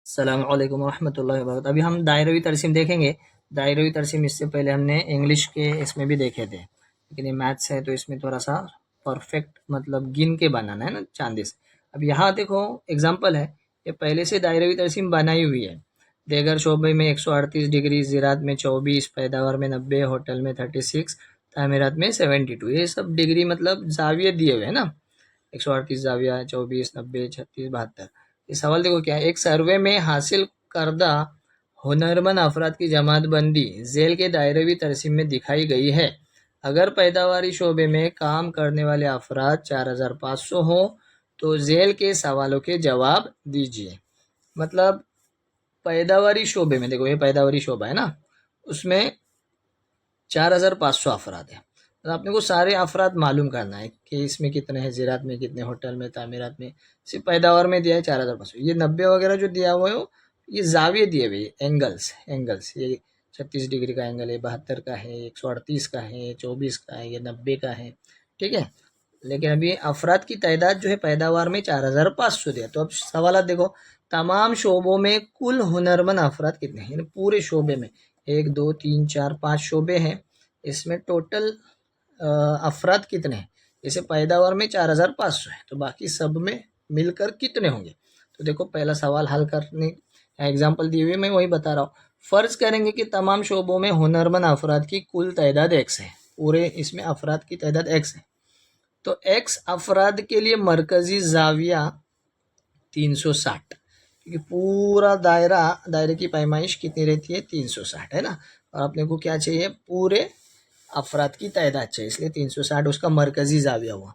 अस्सलामुअलैकुम वरहमतुल्लाहि वबरकातुहू। अभी हम दायरवी तरसीम देखेंगे। दायरवी तरसीम इससे पहले हमने इंग्लिश के इसमें भी देखे थे, लेकिन ये मैथ्स है तो इसमें थोड़ा सा परफेक्ट मतलब गिन के बनाना है ना चांदी से। अब यहाँ देखो एग्जाम्पल है, ये पहले से दायरवी तरसीम बनाई हुई है। देगर शोबे में 138 डिग्री, ज़राअत में 24, पैदावार में 90, होटल में 36, तामीरात में 72। ये सब डिग्री मतलब जाविये दिए हुए हैं ना, 138 जाविया, 24, 90, 36, 72। ये सवाल देखो क्या है, एक सर्वे में हासिल करदा हुनरमंद अफराद की जमातबंदी झेल के दायरवी तरसीम में दिखाई गई है। अगर पैदावारी शोबे में काम करने वाले अफराद 4500 हो तो झेल के सवालों के जवाब दीजिए। मतलब पैदावारी शोबे में देखो, ये पैदावारी शोबा है ना, उसमें 4500 अफराद है। तो आपने को सारे अफराद मालूम करना है कि इसमें कितने हैं, ज़राअत में कितने, होटल में, तामीरात में। सिर्फ पैदावार में दिया है 4500। ये 90 वगैरह जो दिया हुआ है ये जाविये दिए हुए, एंगल्स ये 36 डिग्री का एंगल है, 72 का है, 138 का है, 24 का है, ये 90 का है, ठीक है। लेकिन अभी अफराद की तादाद जो है पैदावार में 4500 दिया। तो अब सवाल देखो, तमाम शोबों में कुल हुनरमंद अफराद कितने हैं, पूरे शोबे में 1 2 3 4 5 शोबे हैं, इसमें टोटल अफराद कितने हैं। जैसे पैदावार में 4500 है तो बाकी सब में मिलकर कितने होंगे। तो देखो पहला सवाल हल करने एग्जाम्पल दिए हुए मैं वही बता रहा हूँ। फ़र्ज़ करेंगे कि तमाम शोबों में हुनरमंद अफराद की कुल तादाद x है, पूरे इसमें अफराद की तादाद x है। तो x अफराद के लिए मरकज़ी ज़ाविया 360, क्योंकि पूरा दायरे की पैमाइश कितनी रहती है, 360 है ना। और अपने को क्या चाहिए, पूरे अफराद की तादाद चाहिए, इसलिए 360 उसका मरकज़ी ज़ाविया हुआ।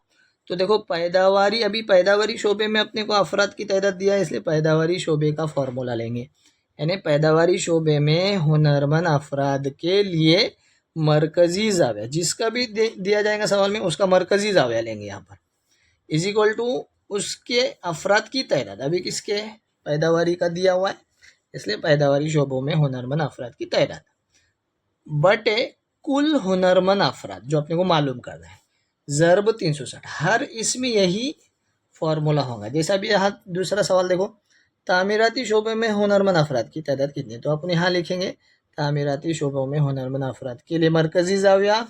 तो देखो पैदावारी, अभी पैदावारी शोबे में अपने को अफराद की तादाद दिया है, इसलिए पैदावारी शोबे का फॉर्मूला लेंगे। यानी पैदावारी शोबे में हुनरमंद अफराद के लिए मरकज़ी ज़ाविया, जिसका भी दिया जाएगा सवाल में उसका मरकज़ी ज़ाविया लेंगे यहाँ पर, इज इक्वल टू उसके अफराद की तादाद। अभी किसके, पैदावारी का दिया हुआ है, इसलिए पैदावारी शोबों में हुनरमंद अफराद की तादाद बटे कुल हुनरमंद अफराद जो अपने को मालूम करना है, ज़रब 360। हर इसमें यही फॉर्मूला होगा। जैसा भी यहाँ दूसरा सवाल देखो, तामीराती शोबे में हुनरमंद अफराद की तादाद कितनी है, तो अपन यहाँ लिखेंगे तामीराती शोबों में हुनरमंद अफराद के लिए मरकज़ी ज़ाविया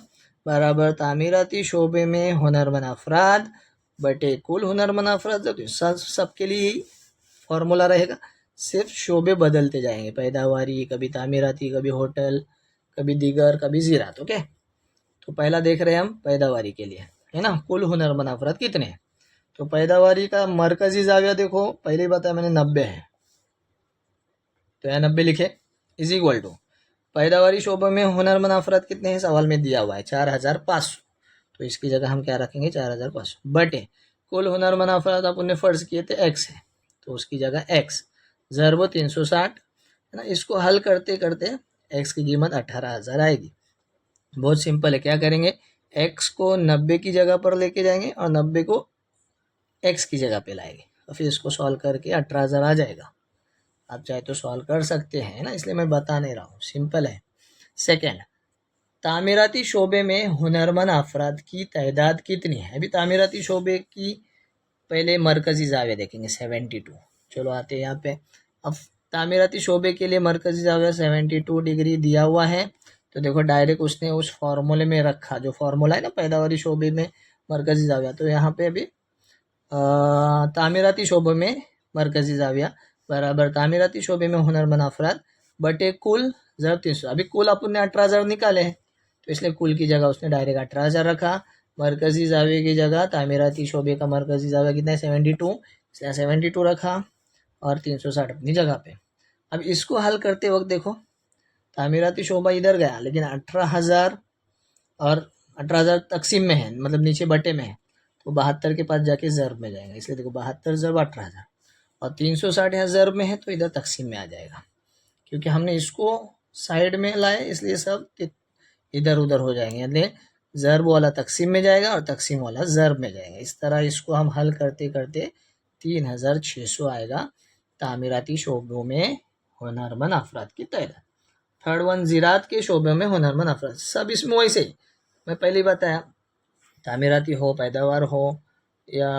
बराबर तामीराती शोबे में हुनरमंद अफराद बटे कुल हुनरमंद अफराद। सबके लिए यही फॉर्मूला रहेगा, सिर्फ शोबे बदलते जाएंगे, पैदावारी कभी तामीराती, कभी होटल, कभी दीगर, कभी ज़राअत। ओके, तो पहला देख रहे हैं हम पैदावारी के लिए, है ना, कुल हुनरमंद अफराद कितने हैं। तो पैदावारी का मरकज़ी ज़ाविया देखो, पहले ही बताया मैंने 90 है, तो यहाँ 90 लिखे, इज इक्वल टू पैदावारी शोबे में हुनरमंद अफराद कितने हैं, सवाल में दिया हुआ है 4500, तो इसकी जगह हम क्या रखेंगे 4500 बटे कुल हुनरमंद अफराद अपन ने फ़र्ज़ किए थे x है, तो उसकी जगह x ज़रब 360 है ना। इसको हल करते करते x की कीमत 18,000 आएगी। बहुत सिंपल है, क्या करेंगे, x को 90 की जगह पर लेके जाएंगे और 90 को x की जगह पे लाएंगे, और फिर इसको सॉल्व करके 18,000 आ जाएगा। आप चाहे तो सॉल्व कर सकते हैं ना, इसलिए मैं बता नहीं रहा हूँ, सिंपल है। सेकेंड, तामीराती शोबे में हुनरमंद अफराद की तादाद कितनी है। अभी तामीराती शोबे की पहले मरकज़ी ज़ाविया देखेंगे 72। चलो आते हैं यहाँ पे। अब तामीराती शोबे के लिए मरकज़ी ज़ाविया 72 डिग्री दिया हुआ है, तो देखो डायरेक्ट उसने उस फार्मूले में रखा, जो फार्मूला है ना पैदावारी शोबे में मरकज़ी ज़ाविया, तो यहाँ पे अभी तामीराती शोबे में मरकज़ी ज़ाविया बराबर तामीराती शोबे में हुनरमंद अफराद बटे कुल ज़रब 300। अभी कुल अपन ने 18,000 निकाले हैं, तो इसलिए कुल की जगह उसने डायरेक्ट 18,000 रखा, मरकज़ी ज़ाविये की जगह तामीराती शोबे का मरकज़ी ज़ाविया कितना है 72, इसलिए 72 रखा और 360 अपनी जगह पे। अब इसको हल करते वक्त देखो, तामीराती शोबा इधर गया, लेकिन 18,000 और 18,000 तकसीम में है, मतलब नीचे बटे में है, तो 72 के पास जाके ज़रब में जाएगा, इसलिए देखो 72 ज़रब 18,000 और 360 यहाँ ज़रब में है, तो इधर तकसीम में आ जाएगा। क्योंकि हमने इसको साइड में लाए इसलिए सब इधर उधर हो जाएंगे, यानी ज़रब वाला तकसीम में जाएगा और तकसीम वाला ज़रब में जाएगा। इस तरह इसको हम हल करते करते 3,600 आएगा तामीराती शोबों में हुनरमंद अफराद की तादाद। थर्ड वन, ज़राअत के शोबे में हुनरमंद अफराद, सब इसमें वैसे ही मैं पहले ही बताया, तामीराती हो, पैदावार हो या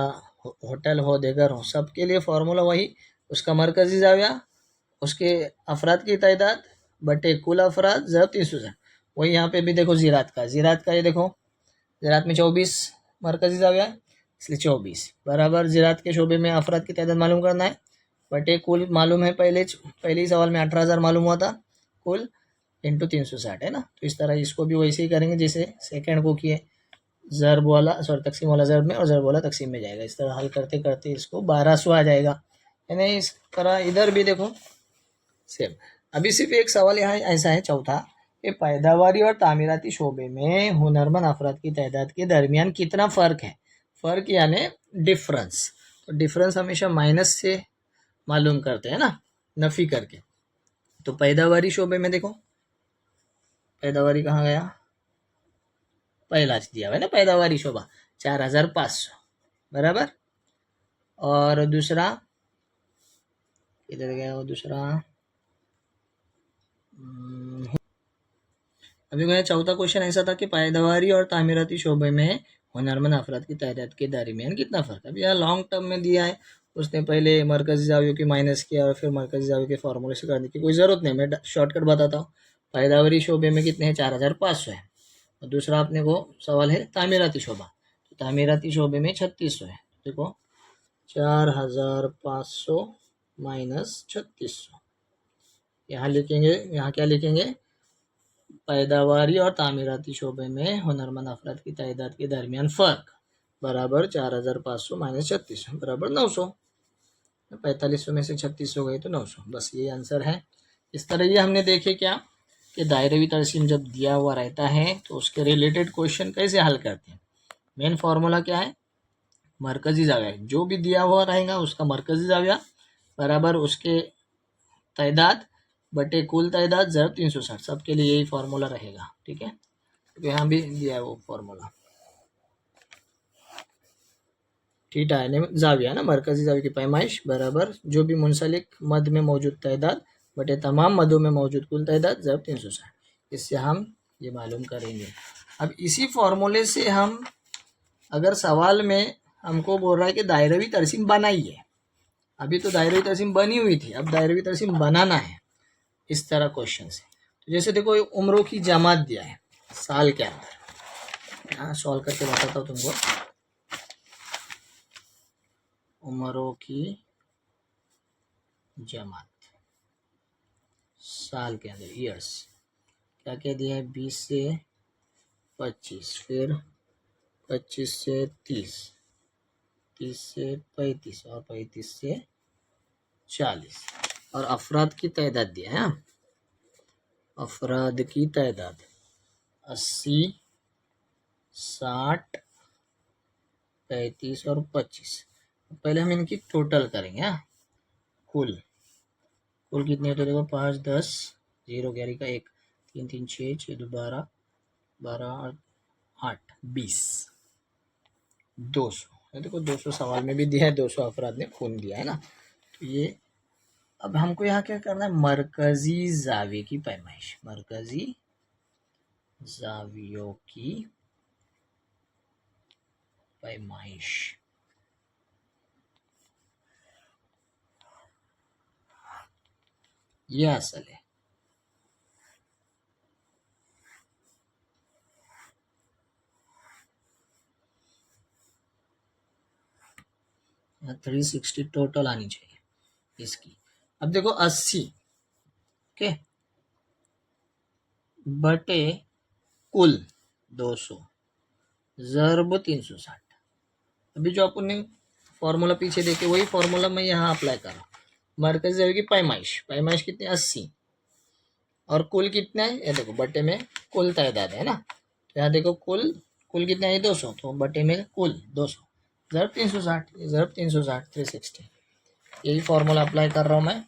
होटल हो, देगर हो, सबके लिए फार्मूला वही, उसका मरकज़ी ज़ाविया उसके अफराद की तादाद बटे कुल अफराद ज़रब 360। वही यहाँ पे भी देखो ज़ीरात का ये देखो, ज़रात में 24 मरकज़ी ज़ाविया है, इसलिए 24 बराबर ज़रात के शोबे में अफराद की तादाद मालूम करना है बटे कुल मालूम है, पहले ही सवाल में 18,000 मालूम हुआ था कुल, इंटू 360 है ना। तो इस तरह इसको भी वैसे ही करेंगे जैसे सेकंड को किए, ज़रब वाला तकसीम वाला ज़रब में और ज़रब वाला तकसीम में जाएगा। इस तरह हल करते करते इसको 1200 आ जाएगा, यानी इस तरह इधर भी देखो सेम। अभी सिर्फ एक सवाल यहाँ ऐसा है चौथा कि पैदावारी और तामीराती शोबे में हुनरमंद अफराद की तादाद के दरमियान कितना फ़र्क है। फ़र्क यानी डिफरेंस, तो डिफरेंस हमेशा माइनस से मालूम करते हैं ना, नफ़ी करके। तो पैदावारी शोबे में देखो, पैदावारी कहाँ गया, पहला दिया हुआ है ना पैदावारी शोबा 4,500 बराबर, और दूसरा इधर गया वो दूसरा। अभी मेरा चौथा क्वेश्चन ऐसा था कि पैदावारी और तामीराती शोबे में हुनरमंद अफराद की तादाद के दरमियान कितना फ़र्क है। अभी यहाँ लॉन्ग टर्म में दिया है, उसने पहले मरकज़ी ज़ावियों की माइनस किया और फिर मरकज़ी ज़ावियों के फार्मूले से करने की कोई ज़रूरत नहीं, मैं शॉर्टकट बताता हूँ। पैदावारी शोबे में कितने हैं, 4,500 है, और दूसरा अपने को सवाल है तामीराती शोबा, तो तामीराती शोबे में 3600 है। देखो 4,500 माइनस 3600, यहाँ लिखेंगे, यहाँ क्या लिखेंगे, पैदावारी और तामीराती शोबे में हुनरमंद अफराद की तादाद के दरमियान फ़र्क बराबर 4,500 माइनस 3600 बराबर 900। 4500 में से 3600 गए तो 900, बस ये आंसर है। इस तरह ये हमने देखे क्या कि दायरवी तरसीम जब दिया हुआ रहता है तो उसके रिलेटेड क्वेश्चन कैसे हल करते हैं। मेन फार्मूला क्या है, मरकज़ी ज़ाविया, जो भी दिया हुआ रहेगा उसका मरकज़ी ज़ाविया बराबर उसके तादाद बटे कुल तादाद ज़रब 360, सबके लिए यही फार्मूला रहेगा, ठीक है। तो यहाँ भी दिया है वो फार्मूला, थीटा यानी ज़ाविया ना, मरकज़ी ज़ाविया की पैमाइश बराबर जो भी मुंसलिक मद में मौजूद तादाद बटे तमाम मदों में मौजूद कुल तादाद ज़रब 360। इससे हम ये मालूम करेंगे। अब इसी फार्मूले से हम, अगर सवाल में हमको बोल रहा है कि दायरवी तरसीम बनाइए, अभी तो दायरवी तरसीम बनी हुई थी, अब दायरवी तरसीम बनाना है इस तरह क्वेश्चन से। तो जैसे देखो उम्रों की जमात दिया है साल के अंदर, यहाँ सॉल्व करके बताता हूँ तुमको। उम्रों की जमात साल के अंदर, ईयर्स, क्या क्या दिया है, 20 से 25, फिर 25 से 30, 30 से 35 और 35 से 40, और अफराद की तादाद दिया है, अफराद की तादाद 80, 60, 35 और 25। पहले हम इनकी टोटल करेंगे। हाँ, कुल कितने होते देखो, 5, 10, 0 11 का 1, 3 3 6 6 2 12, 12 8 20, 200। देखो 200 सवाल में भी दिया है, 200 अफराद ने खून दिया है ना। तो ये अब हमको यहाँ क्या करना है, मरकज़ी ज़ाविये की पैमाइश, मरकज़ी ज़ावियों की पैमाइश। यह असल है। यहाँ 360 टोटल आनी चाहिए इसकी। अब देखो 80 ओके बटे कुल 200 ज़रब 360। अभी जो अपन फॉर्मूला पीछे देखे वही फॉर्मूला मैं यहाँ अप्लाई कर रहा हूँ। मरकज़ी ज़ाविये की पैमाइश कितनी, 80, और कुल कितना है, ये देखो बटे में कुल तादाद है ना। तो यहाँ देखो कुल कितना है, 200, तो बटे में कुल 200 ज़रब 360, ज़रब 360 360। यही फॉर्मूला अप्लाई कर रहा हूँ मैं।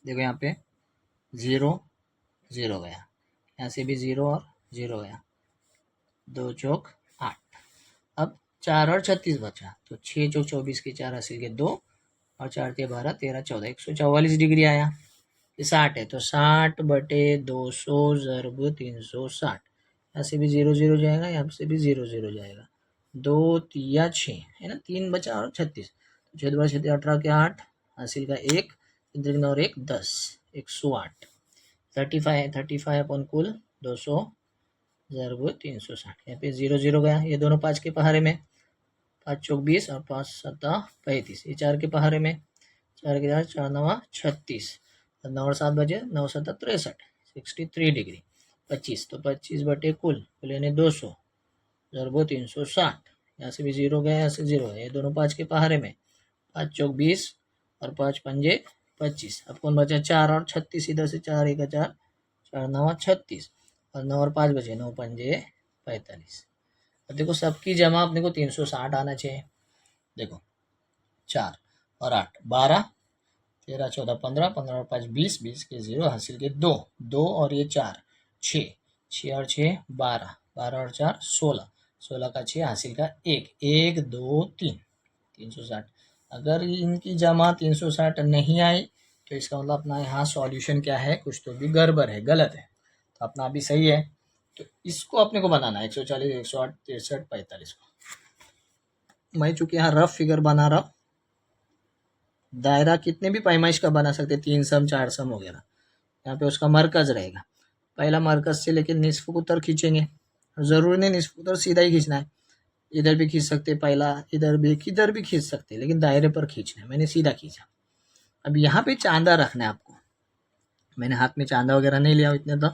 देखो यहाँ पे 0 0 गया, यहाँ से भी 0 और 0 गया, 2 चौक 8, अब 4 और 36 बचा, तो 6 चौक 24 के 4 हासिल के 2 और 4 के 12 13 14, 144 डिग्री आया। ये 60 है, तो 60 बटे 200 ज़रब 360, यहाँ से भी 0 0 जाएगा, यहाँ से भी 0 0 जाएगा, 2 3 6 है ना, 3 बचा और 36, 6 2 36 18 के 8 हासिल का 1, इधर कितना और एक 10, 108, 35 अपन कुल 200 ज़रूर 360, यहाँ पे 0 0 गया, ये दोनों 5 के पहाड़े में, 5 चौक 20 और 5 7 35, ये 4 के पहाड़े में, 4 के 4 4 9 36, 9 और 7 बजे, 9 7 63, 63 डिग्री, 25, तो 25 बटे कुल यानी 200 ज़रूर 360, यहाँ से भी 0 गया, यहाँ से 0 है, ये दोनों 5 के पहाड़े में, 5 चौक 20 और 5 पंजे 25, अब कौन बचा 4 और 36, इधर से 4 1 4 4 9 36 और 9 और 5 बचे, 9 पंजे 45। अब देखो सबकी जमा अपने को 360 आना चाहिए। देखो 4 और 8 12, 13 14 15, 15 और 5 20, 20 के 0 हासिल के 2, 2 और ये 4 6, 6 और 6 12, 12 और 4 16, 16 का 6 हासिल का 1, 1 2 3, 360। अगर इनकी जमा 360 नहीं आई तो इसका मतलब अपना यहाँ सॉल्यूशन क्या है, कुछ तो भी गड़बड़ है, गलत है। तो अपना भी सही है, तो इसको अपने को बनाना है 140 108 63 45 को। मैं चूंकि यहाँ रफ फिगर बना रहा हूँ, दायरा कितने भी पैमाइश का बना सकते, 3 सम 4 सम वगैरह। यहाँ पे उसका मरकज रहेगा, पहला मरकज से लेकर निस्फ उत्तर खींचेंगे, जरूरी नहीं निस्फ उत्तर सीधा ही खींचना है, इधर भी खींच सकते पहला, इधर भी किधर भी खींच सकते, लेकिन दायरे पर खींचना है, मैंने सीधा खींचा। अब यहाँ पे चांदा रखना है आपको, मैंने हाथ में चांदा वगैरह नहीं लिया, इतने तो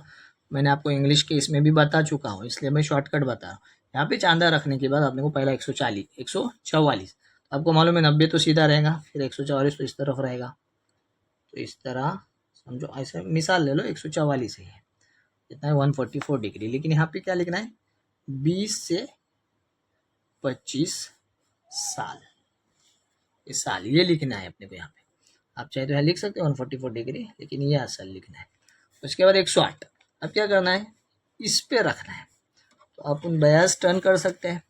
मैंने आपको इंग्लिश के इसमें भी बता चुका हूँ, इसलिए मैं शॉर्टकट बता रहा हूँ। यहाँ पे चांदा रखने के बाद आपने को पहला 140 144, आपको मालूम है 90 तो सीधा रहेगा, फिर 144 तो इस तरफ रहेगा, तो इस तरह समझो, ऐसे मिसाल ले लो 144 ही है, इतना है 144 डिग्री। लेकिन यहाँ पे क्या लिखना है, 20 से 25 साल, इस साल ये लिखना है अपने को। यहाँ पे आप चाहे तो यहाँ लिख सकते हो 144 डिग्री, लेकिन ये असल लिखना है। उसके बाद 108, अब क्या करना है, इस पे रखना है, तो अपन बयास टर्न कर सकते हैं।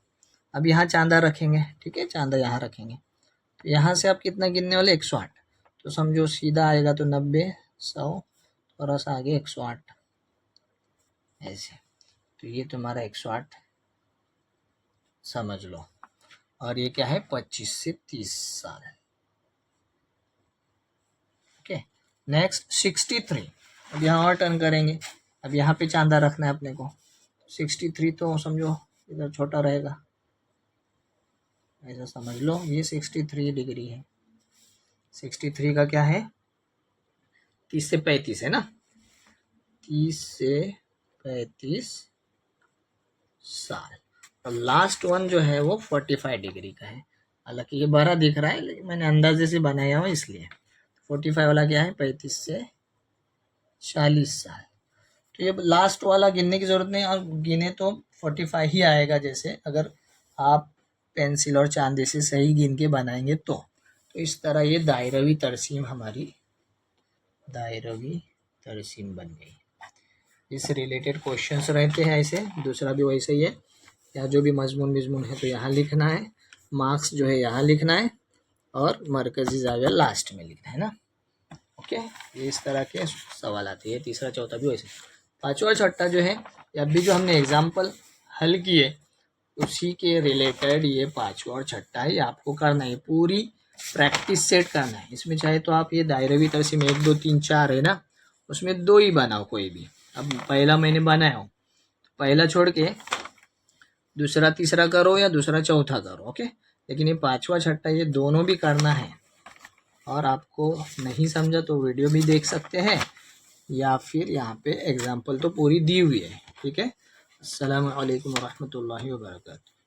अब यहाँ चांदा रखेंगे, ठीक है, चांदा यहाँ रखेंगे, तो यहाँ से आप कितना गिनने वाले 108, तो समझो सीधा आएगा तो 90 100, थोड़ा सा आगे 108 ऐसे, तो ये तुम्हारा 108 समझ लो। और ये क्या है, 25 से 30 साल। ओके, नेक्स्ट 63, अब यहाँ और टर्न करेंगे, अब यहाँ पे चांदा रखना है अपने को, 63 तो समझो इधर छोटा रहेगा, ऐसा समझ लो, ये 63 डिग्री है। 63 का क्या है, 30 से 35 है ना, 30 से 35 साल। और लास्ट वन जो है वो 45 डिग्री का है, हालांकि ये बड़ा दिख रहा है, लेकिन मैंने अंदाजे से बनाया हुआ इसलिए। 45 वाला क्या है, 35 से 40 साल। तो ये लास्ट वाला गिनने की जरूरत नहीं, और गिने तो 45 ही आएगा, जैसे अगर आप पेंसिल और चांदी से सही गिन के बनाएंगे तो इस तरह ये दायरवी तरसीम हमारी दायरवी तरसीम बन गई। इस रिलेटेड क्वेश्चंस रहते हैं ऐसे, दूसरा भी वैसे ही है, या जो भी मजमून है तो यहाँ लिखना है, मार्क्स जो है यहाँ लिखना है, और मरकजी जाविया लास्ट में लिखना है ना। ओके, ये इस तरह के सवाल आते हैं, तीसरा चौथा भी वैसे। पांचवा और छठा जो है, अभी जो हमने एग्जाम्पल हल किए उसी के रिलेटेड ये पांचवा और छठा है, आपको करना है, पूरी प्रैक्टिस सेट करना है। इसमें चाहे तो आप ये दायरवी तरसीम 1 2 3 4 है ना, उसमें 2 ही बनाओ कोई भी। अब पहला मैंने बनाया हूँ, पहला छोड़ के दूसरा तीसरा करो या दूसरा चौथा करो, ओके। लेकिन ये पांचवा छठा ये दोनों भी करना है, और आपको नहीं समझा तो वीडियो भी देख सकते हैं, या फिर यहाँ पे एग्जाम्पल तो पूरी दी हुई है, ठीक है। अस्सलामु अलैकुम वरहमतुल्लाहि वबरकातुहू।